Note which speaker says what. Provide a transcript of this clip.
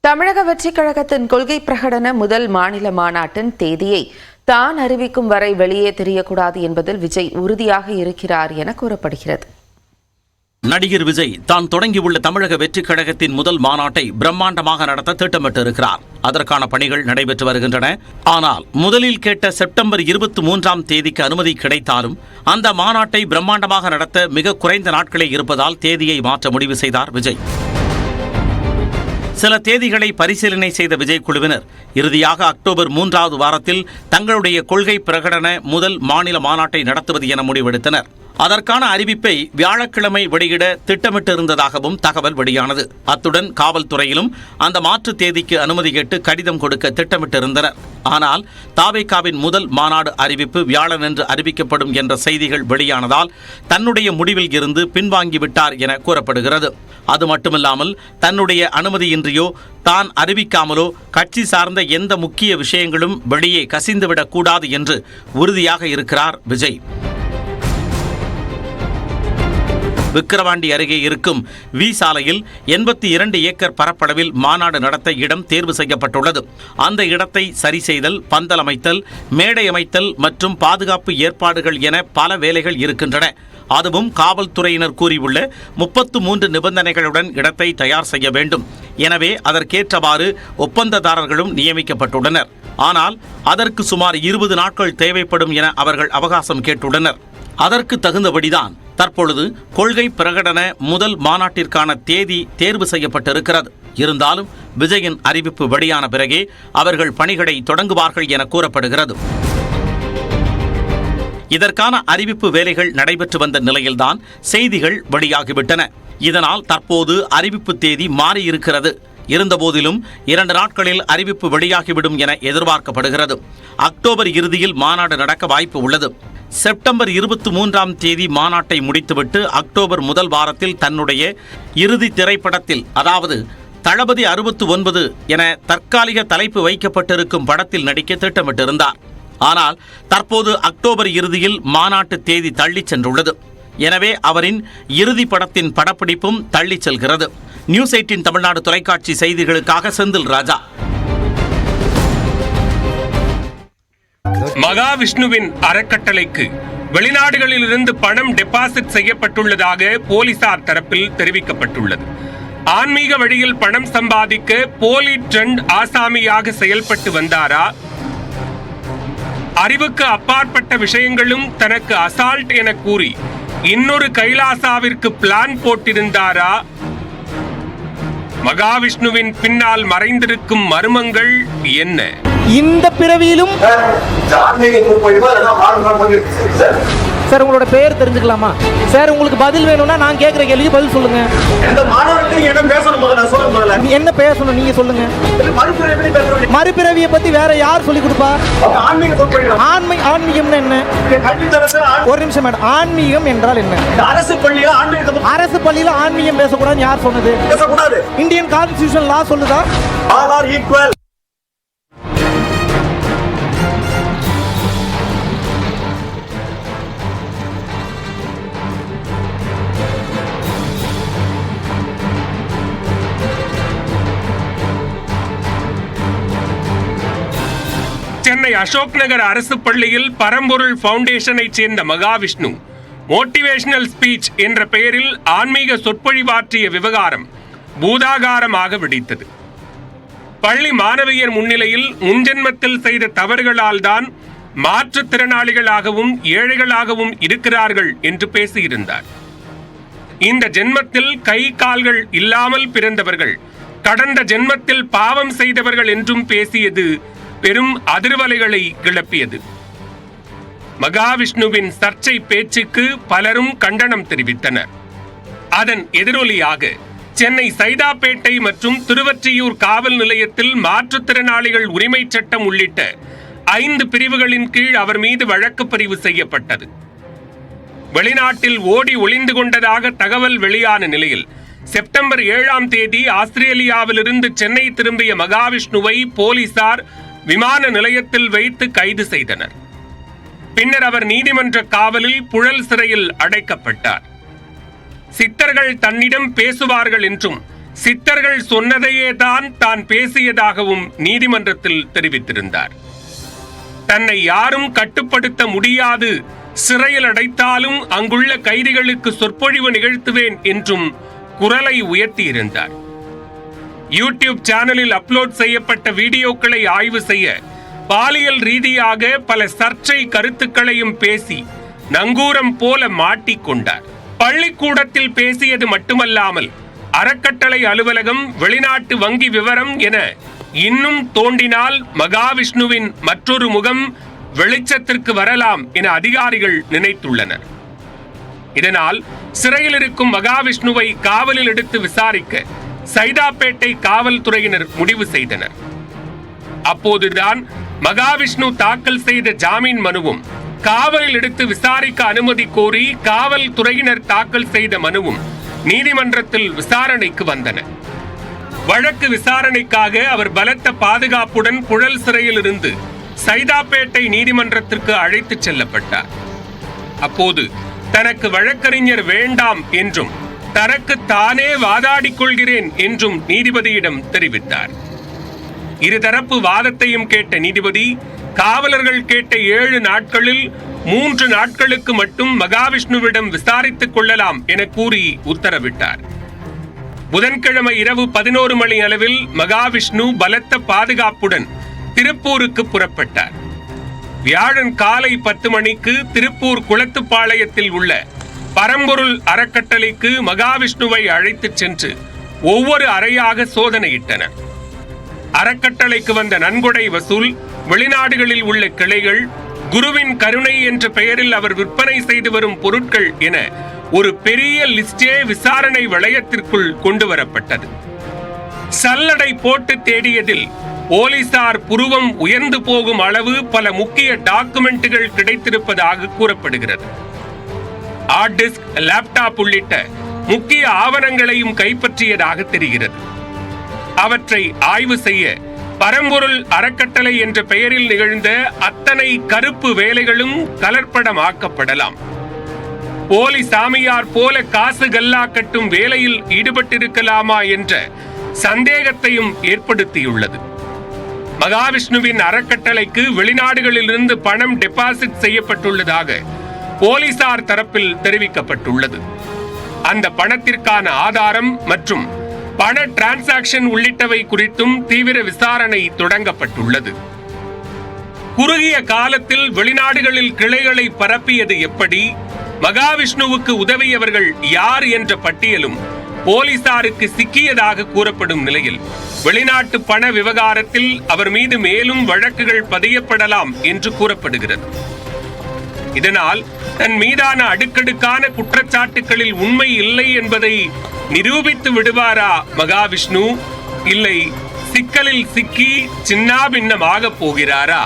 Speaker 1: தமிழக வெற்றிக் கழகத்தின் கொள்கை பிரகடன முதல் மாநில மாநாட்டின் தேதியை தான் அறிவிக்கும் வரை வெளியே தெரியக்கூடாது என்பதில் விஜய் உறுதியாக இருக்கிறார் என கூறப்படுகிறது.
Speaker 2: நடிகர் விஜய் தான் தொடங்கியுள்ள தமிழக வெற்றிக் கழகத்தின் முதல் மாநாட்டை பிரம்மாண்டமாக நடத்த திட்டமிட்டிருக்கிறார். அதற்கான பணிகள் நடைபெற்று வருகின்றன. ஆனால் முதலில் கேட்ட செப்டம்பர் 23ஆம் தேதிக்கு அனுமதி கிடைத்தாலும் அந்த மாநாட்டை பிரம்மாண்டமாக நடத்த மிக குறைந்த நாட்களே இருப்பதால் தேதியை மாற்ற முடிவு செய்தார் விஜய். சில தேதிகளை பரிசீலனை செய்த விஜய் குழுவினர் இறுதியாக அக்டோபர் 3வது வாரத்தில் தங்களுடைய கொள்கை பிரகடன முதல் மாநில மாநாட்டை நடத்துவது என முடிவெடுத்தனர். அதற்கான அறிவிப்பை வியாழக்கிழமை வெளியிட திட்டமிட்டிருந்ததாகவும் தகவல் வெளியானது. அத்துடன் காவல்துறையிலும் அந்த மாற்று தேதிக்கு அனுமதி கேட்டு கடிதம் கொடுக்க திட்டமிட்டிருந்தனர். ஆனால் தாவேகாவின் முதல் மாநாடு அறிவிப்பு வியாழனன்று அறிவிக்கப்படும் என்ற செய்திகள் வெளியானதால் தன்னுடைய முடிவில் இருந்து பின்வாங்கிவிட்டார் என கூறப்படுகிறது. அது மட்டுமில்லாமல் தன்னுடைய அனுமதியின்றியோ தான் அறிவிக்காமலோ கட்சி சார்ந்த எந்த முக்கிய விஷயங்களும் வெளியே கசிந்துவிடக் கூடாது என்று உறுதியாக இருக்கிறார் விஜய். விக்கிரவாண்டி அருகே இருக்கும் வி சாலையில் 82 ஏக்கர் பரப்பளவில் மாநாடு நடத்த இடம் தேர்வு செய்யப்பட்டுள்ளது. அந்த இடத்தை சரி செய்தல், பந்தல் அமைத்தல், மேடை அமைத்தல் மற்றும் பாதுகாப்பு ஏற்பாடுகள் என பல வேலைகள் இருக்கின்றன. அதுவும் காவல்துறையினர் கூறியுள்ள 33 நிபந்தனைகளுடன் இடத்தை தயார் செய்ய வேண்டும். எனவே அதற்கேற்றவாறு ஒப்பந்ததாரர்களும் நியமிக்கப்பட்டுள்ளனர். ஆனால் அதற்கு சுமார் 20 நாட்கள் தேவைப்படும் என அவர்கள் அவகாசம் கேட்டுள்ளனர். அதற்கு தகுந்தபடிதான் தற்பொழுது கொள்கை பிரகடன முதல் மாநாட்டிற்கான தேதி தேர்வு செய்யப்பட்டிருக்கிறது. இருந்தாலும் விஜயின் அறிவிப்பு வெளியான பிறகே அவர்கள் பணிகளை தொடங்குவார்கள் என கூறப்படுகிறது. இதற்கான அறிவிப்பு வேலைகள் நடைபெற்று வந்த நிலையில்தான் செய்திகள் வெளியாகிவிட்டன. இதனால் தற்போது அறிவிப்பு தேதி மாறியிருக்கிறது. இருந்தபோதிலும் 2 நாட்களில் அறிவிப்பு வெளியாகிவிடும் என எதிர்பார்க்கப்படுகிறது. அக்டோபர் இறுதியில் மாநாடு நடக்க வாய்ப்பு உள்ளது. செப்டம்பர் 23ஆம் தேதி மாநாட்டை முடித்துவிட்டு அக்டோபர் முதல் வாரத்தில் தன்னுடைய இறுதி திரைப்படத்தில், அதாவது தளபதி 69 என தற்காலிக தலைப்பு வைக்கப்பட்டிருக்கும் படத்தில் நடிக்க திட்டமிட்டிருந்தார். ஆனால் தற்போது அக்டோபர் இறுதியில் மாநாட்டு தேதி தள்ளிச் சென்றுள்ளது. எனவே அவரின் இறுதி படத்தின் படப்பிடிப்பும் தள்ளிச் செல்கிறது. நியூஸ் 18 தமிழ்நாடு தொலைக்காட்சி செய்திகளுக்காக செந்தில் ராஜா.
Speaker 3: மகாவிஷ்ணுவின் அறக்கட்டளைக்கு வெளிநாடுகளில் இருந்து பணம் டெபாசிட் செய்யப்பட்டுள்ளதாக போலீசார் தரப்பில் தெரிவிக்கப்பட்டுள்ளது. ஆன்மீக வழியில் பணம் சம்பாதிக்க போலி ட்ரெண்ட் ஆசாமியாக செயல்பட்டு வந்தாரா? அறிவுக்கு அப்பாற்பட்ட விஷயங்களும் தனக்கு அசால்ட் என கூறி இன்னொரு கைலாசாவிற்கு பிளான் போட்டிருந்தாரா? மகாவிஷ்ணுவின் பின்னால் மறைந்திருக்கும் மர்மங்கள் என்ன?
Speaker 4: இந்த பிறவியிலும் சார் உங்களோட பெயர் தெரிஞ்சுக்கலாமா? சார் உங்களுக்கு பதில் வேணும்னா நான் கேட்கிற கேள்விக்கு பதில் சொல்லுங்க. என்ன பேசணும் நீங்க சொல்லுங்க. மறுபிறவியை பத்தி வேற யார் சொல்லி கொடுப்பா? ஆன்மீகம் என்ன? ஒரு நிமிஷம் மேடம், ஆன்மீகம் என்றால் என்ன? அரசு பள்ளியில ஆன்மீகம் பேசக்கூடாது யார் சொன்னது? இந்தியன் கான்ஸ்டிடியூஷன் லா சொல்லுதா?
Speaker 3: சென்னை அசோக் நகர் அரசு பள்ளியில் பரம்பொருள் பவுண்டேஷனை சேர்ந்த மகாவிஷ்ணு மோட்டிவேஷனல் ஸ்பீச் என்ற பெயரில் ஆன்மீக சொற்பொழிவாற்றிய விவகாரம் பூதாகாரமாக வெடித்தது. பள்ளி மாணவியர் முன்னிலையில் முன்ஜென்மத்தில் செய்த தவறுகளால் தான் மாற்றுத்திறனாளிகளாகவும் ஏழைகளாகவும் இருக்கிறார்கள் என்று பேசியிருந்தார். இந்த ஜென்மத்தில் கை கால்கள் இல்லாமல் பிறந்தவர்கள் கடந்த ஜென்மத்தில் பாவம் செய்தவர்கள் என்றும் பேசியது பெரும் அதிர்வலைகளை கிளப்பியது. மகாவிஷ்ணுவின் சர்ச்சை பேச்சுக்கு பலரும் கண்டனம் தெரிவித்தனர். அதன் எதிரொலியாக சென்னை சைதாப்பேட்டை மற்றும் திருவொற்றியூர் காவல் நிலையத்தில் மாற்றுத்திறனாளிகள் உரிமை சட்டம் உள்ளிட்ட 5 பிரிவுகளின் கீழ் அவர் மீது வழக்கு பதிவு செய்யப்பட்டது. வெளிநாட்டில் ஓடி ஒளிந்து கொண்டதாக தகவல் வெளியான நிலையில் செப்டம்பர் 7ஆம் தேதி ஆஸ்திரேலியாவிலிருந்து சென்னை திரும்பிய மகாவிஷ்ணுவை போலீசார் விமான நிலையத்தில் வைத்து கைது செய்தனர். பின்னர் அவர் நீதிமன்ற காவலில் புழல் சிறையில் அடைக்கப்பட்டார். சித்தர்கள் தன்னிடம் பேசுவார்கள் என்றும் சித்தர்கள் சொன்னதையே தான் பேசியதாகவும் நீதிமன்றத்தில் தெரிவித்திருந்தார். தன்னை யாரும் கட்டுப்படுத்த முடியாது, சிறையில் அடைத்தாலும் அங்குள்ள கைதிகளுக்கு சொற்பொழிவு நிகழ்த்துவேன் என்றும் குரலை உயர்த்தியிருந்தார். யூடியூப் சேனலில் அப்லோட் செய்யப்பட்ட வீடியோக்களை ஆய்வு செய்ய பாலியல் ரீதியாக பல சர்ச்சை கருத்துக்களையும் பேசி நங்கூரம் போல மாட்டிக்கொண்டார். பள்ளிக்கூடத்தில் பேசியது மட்டுமல்லாமல் அறக்கட்டளை அலுவலகம், வெளிநாட்டு வங்கி விவரம் என இன்னும் தோண்டினால் மகாவிஷ்ணுவின் மற்றொரு முகம் வெளிச்சத்திற்கு வரலாம் என அதிகாரிகள் நினைத்துள்ளனர். இதனால் சிறையில் இருக்கும் மகாவிஷ்ணுவை காவலில் எடுத்து விசாரிக்க சைதாப்பேட்டை காவல்துறையினர் முடிவு செய்தனர். அப்போதுதான் மகாவிஷ்ணு தாக்கல் செய்த ஜாமீன் மனுவும், காவலில் எடுத்து விசாரிக்க அனுமதி கோரி காவல்துறையினர் தாக்கல் செய்த மனுவும் நீதிமன்றத்தில் விசாரணைக்கு வந்தன. வழக்கு விசாரணைக்காக அவர் பலத்த பாதுகாப்புடன் புழல் சிறையில் இருந்து சைதாப்பேட்டை நீதிமன்றத்திற்கு அழைத்து செல்லப்பட்டார். அப்போது தனக்கு வழக்கறிஞர் வேண்டாம் என்றும் தனக்கு தானே வாதாடிக் கொள்கிறேன் என்றும் நீதிபதியிடம் தெரிவித்தார். இருதரப்பு வாதத்தையும் கேட்ட நீதிபதி காவலர்கள் கேட்ட 7 நாட்களில் 3 நாட்களுக்கு மட்டும் மகாவிஷ்ணுவிடம் விசாரித்துக் கொள்ளலாம் என கூறி உத்தரவிட்டார். புதன்கிழமை இரவு 11 மணி அளவில் மகாவிஷ்ணு பலத்த பாதுகாப்புடன் திருப்பூருக்கு புறப்பட்டார். வியாழன் காலை 10 மணிக்கு திருப்பூர் குளத்துப்பாளையத்தில் உள்ள பரம்பொருள் அறக்கட்டளைக்கு மகாவிஷ்ணுவை அழைத்துச் சென்று ஒவ்வொரு அறையாக சோதனையிட்டனர். அறக்கட்டளைக்கு வந்த நன்கொடை வசூல், வெளிநாடுகளில் உள்ள கிளைகள், குருவின் கருணை என்ற பெயரில் அவர் விற்பனை செய்து வரும் பொருட்கள் என ஒரு பெரிய லிஸ்டே விசாரணை வளையத்திற்குள் கொண்டு வரப்பட்டது. சல்லடை போட்டு தேடியதில் போலீசார் புருவம் உயர்ந்து போகும் அளவு பல முக்கிய டாக்குமெண்ட்டுகள் கிடைத்திருப்பதாக கூறப்படுகிறது. ஹார்ட் டிஸ்க், லேப்டாப் உள்ளிட்ட முக்கிய ஆவணங்களையும் கைப்பற்றியதாக தெரிகிறது. அவற்றை ஆய்வு செய்ய பரம்பொருள் அறக்கட்டளை என்ற பெயரில் நிகழ்ந்த அத்தனை கருப்பு வேலைகளும் கலர்ப்படமாக்கப்படலாம். போலி சாமியார் போல காசு கல்லா கட்டும் வேலையில் ஈடுபட்டிருக்கலாமா என்ற சந்தேகத்தையும் ஏற்படுத்தியுள்ளது. மகாவிஷ்ணுவின் அறக்கட்டளைக்கு வெளிநாடுகளிலிருந்து பணம் டெபாசிட் செய்யப்பட்டுள்ளதாக போலீசார் தரப்பில் தெரிவிக்கப்பட்டுள்ளது. அந்த பணத்திற்கான ஆதாரம் மற்றும் பண டிரான்சாக்ஷன் உள்ளிட்டவை குறித்தும் தீவிர விசாரணை தொடங்கப்பட்டுள்ளது. குறுகிய காலத்தில் வெளிநாடுகளில் கிளைகளை பரப்பியது எப்படி, மகாவிஷ்ணுவுக்கு உதவியவர்கள் யார் என்ற பட்டியலும் போலீசாருக்கு சிக்கியதாக கூறப்படும் நிலையில் வெளிநாட்டு பண விவகாரத்தில் அவர் மீது மேலும் வழக்குகள் பதியப்படலாம் என்று கூறப்படுகிறது. இதனால் தன் மீதான அடுக்கடுக்கான குற்றச்சாட்டுகளில் உண்மை இல்லை என்பதை நிரூபித்து விடுவாரா மகாவிஷ்ணு? இல்லை சிக்கலில் சிக்கி சின்னாபின்னமாக போகிறாரா?